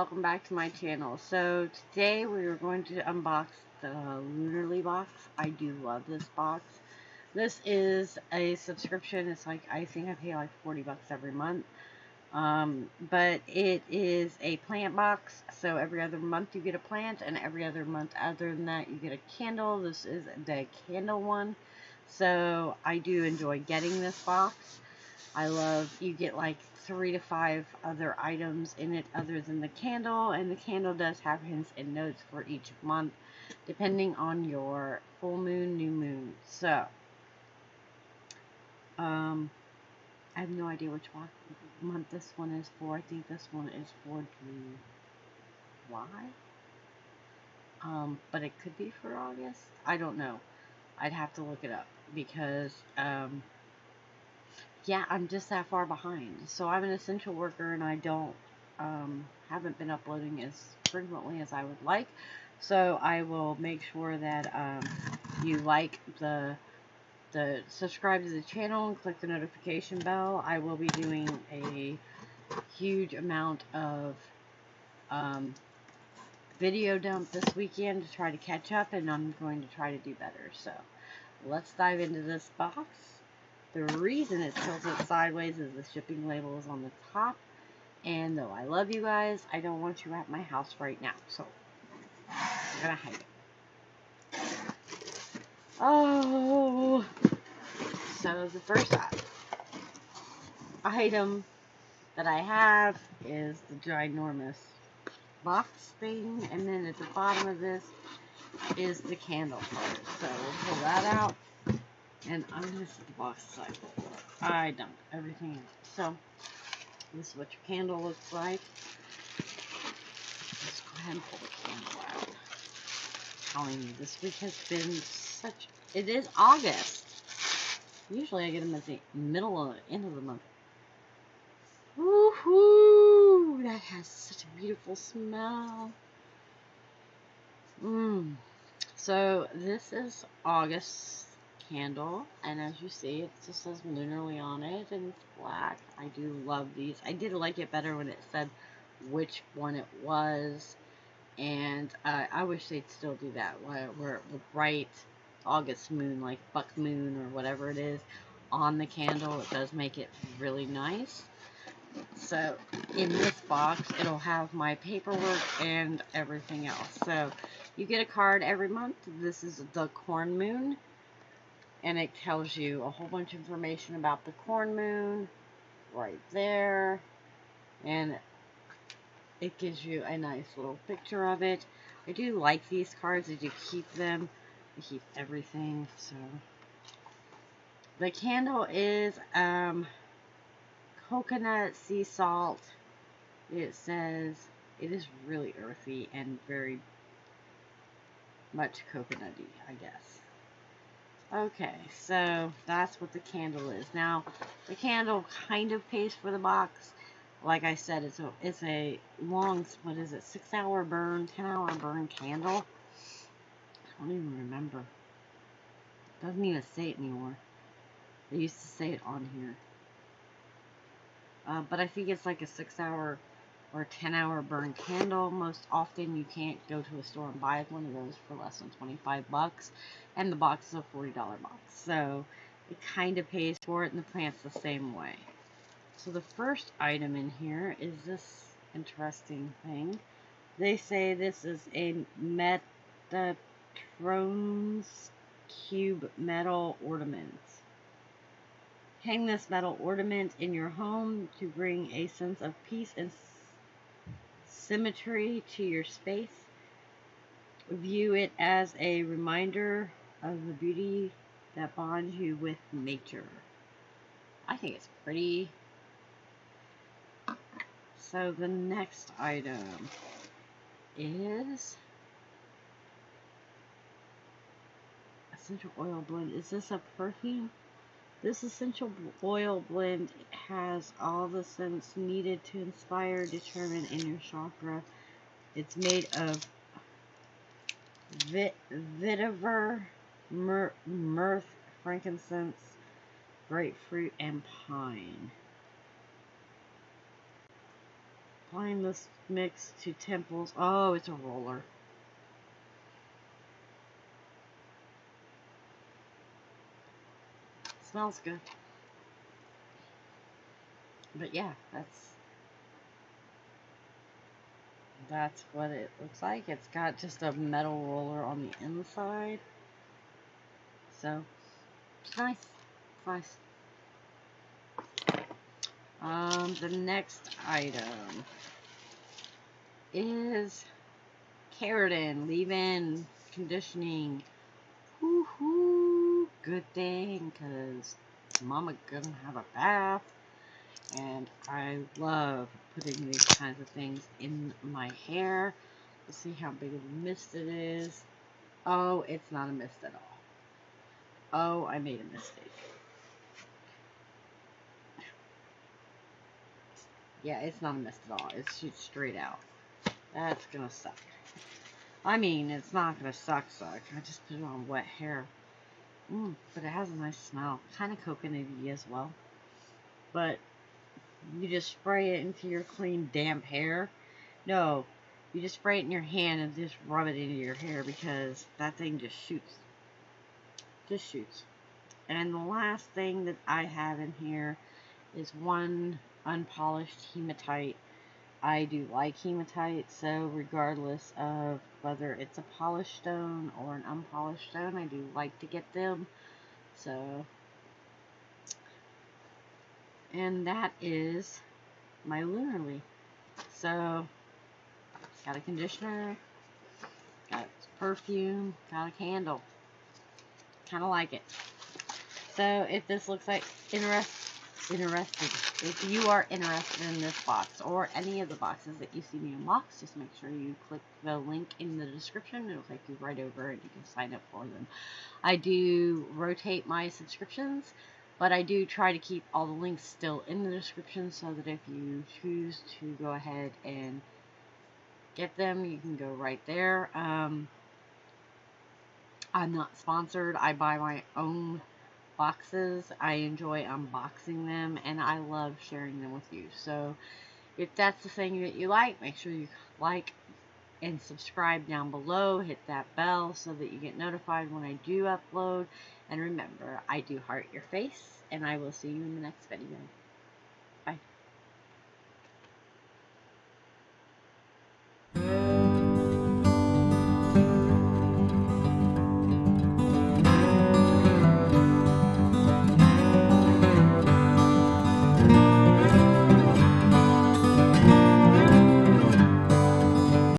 welcome back to my channel. So today we are going to unbox the Luarly box. I do love this box. This is a subscription. It's like, I think I pay like 40 bucks every month. But it is a plant box, so every other month you get a plant, and every other month other than that you get a candle. This is the candle one, so I do enjoy getting this box. I love, you get like 3 to 5 other items in it other than the candle, and the candle does have hints and notes for each month depending on your full moon, new moon. So I have no idea which month this one is for. I think this one is for July, but it could be for August. I don't know. I'd have to look it up because yeah, I'm just that far behind. So I'm an essential worker, and I don't haven't been uploading as frequently as I would like. So I will make sure that you like the subscribe to the channel and click the notification bell. I will be doing a huge amount of video dump this weekend to try to catch up, and I'm going to try to do better. So let's dive into this box. The reason it's tilted sideways is the shipping label is on the top, and though I love you guys, I don't want you at my house right now, so I'm gonna hide it. Oh, so the first item that I have is the ginormous box thing, and then at the bottom of this is the candle part. So we'll pull that out, and I'm going to set the box aside. I dumped everything in. So this is what your candle looks like. Let's go ahead and pull the candle out. I'm telling you, this week has been such... It is August. Usually I get them at the middle or end of the month. Woohoo! That has such a beautiful smell. So this is August candle, and as you see, it just says Luarly on it, and it's black. I do love these. I did like it better when it said which one it was, and I wish they'd still do that, where it would write August moon, like buck moon or whatever it is, on the candle. It does make it really nice. So in this box, it'll have my paperwork and everything else. So you get a card every month. This is the corn moon, and it tells you a whole bunch of information about the corn moon right there, and it gives you a nice little picture of it. I do like these cards. I do keep them. I keep everything. So the candle is coconut sea salt. It says it is really earthy and very much coconutty, I guess. Okay, so that's what the candle is. Now, the candle kind of pays for the box. Like I said, it's a long, what is it, 6-hour burn, 10-hour burn candle. I don't even remember. It doesn't even say it anymore. They used to say it on here. But I think it's like a 6-hour or 10-hour burn candle. Most often you can't go to a store and buy one of those for less than 25 bucks. And the box is a $40 box. So it kind of pays for it, and the plant's the same way. So the first item in here is this interesting thing. They say this is a Metatron's cube metal ornament. Hang this metal ornament in your home to bring a sense of peace and symmetry to your space. View it as a reminder of the beauty that bonds you with nature. I think it's pretty. So the next item is essential oil blend. Is this a perfume? This essential oil blend has all the scents needed to inspire, determine in your chakra. It's made of vetiver, myrrh, frankincense, grapefruit, and pine. Applying this mix to temples. Oh, it's a roller. Smells good. But yeah, that's what it looks like. It's got just a metal roller on the inside. So, it's nice. It's nice. The next item is keratin, leave-in conditioning. Woohoo! Good thing, because Mama gonna have a bath, and I love putting these kinds of things in my hair. Let's see how big of a mist it is. Oh, it's not a mist at all. Oh, I made a mistake. Yeah, it's not a mist at all. It shoots straight out. That's gonna suck. I mean, it's not gonna suck. I just put it on wet hair. But it has a nice smell. Kind of coconutty as well. But you just spray it into your clean, damp hair. No, you just spray it in your hand and just rub it into your hair because that thing just shoots. Just shoots. And the last thing that I have in here is one unpolished hematite. I do like hematite, so regardless of whether it's a polished stone or an unpolished stone, I do like to get them. So, and that is my Luarly. So, got a conditioner, got perfume, got a candle. Kind of like it. So, if this looks like if you are interested in this box or any of the boxes that you see me unbox, just make sure you click the link in the description. It'll take you right over and you can sign up for them. I do rotate my subscriptions, but I do try to keep all the links still in the description so that if you choose to go ahead and get them, you can go right there. I'm not sponsored. I buy my own boxes. I enjoy unboxing them, and I love sharing them with you. So if that's the thing that you like, make sure you like and subscribe down below. Hit that bell so that you get notified when I do upload. And remember, I do heart your face, and I will see you in the next video.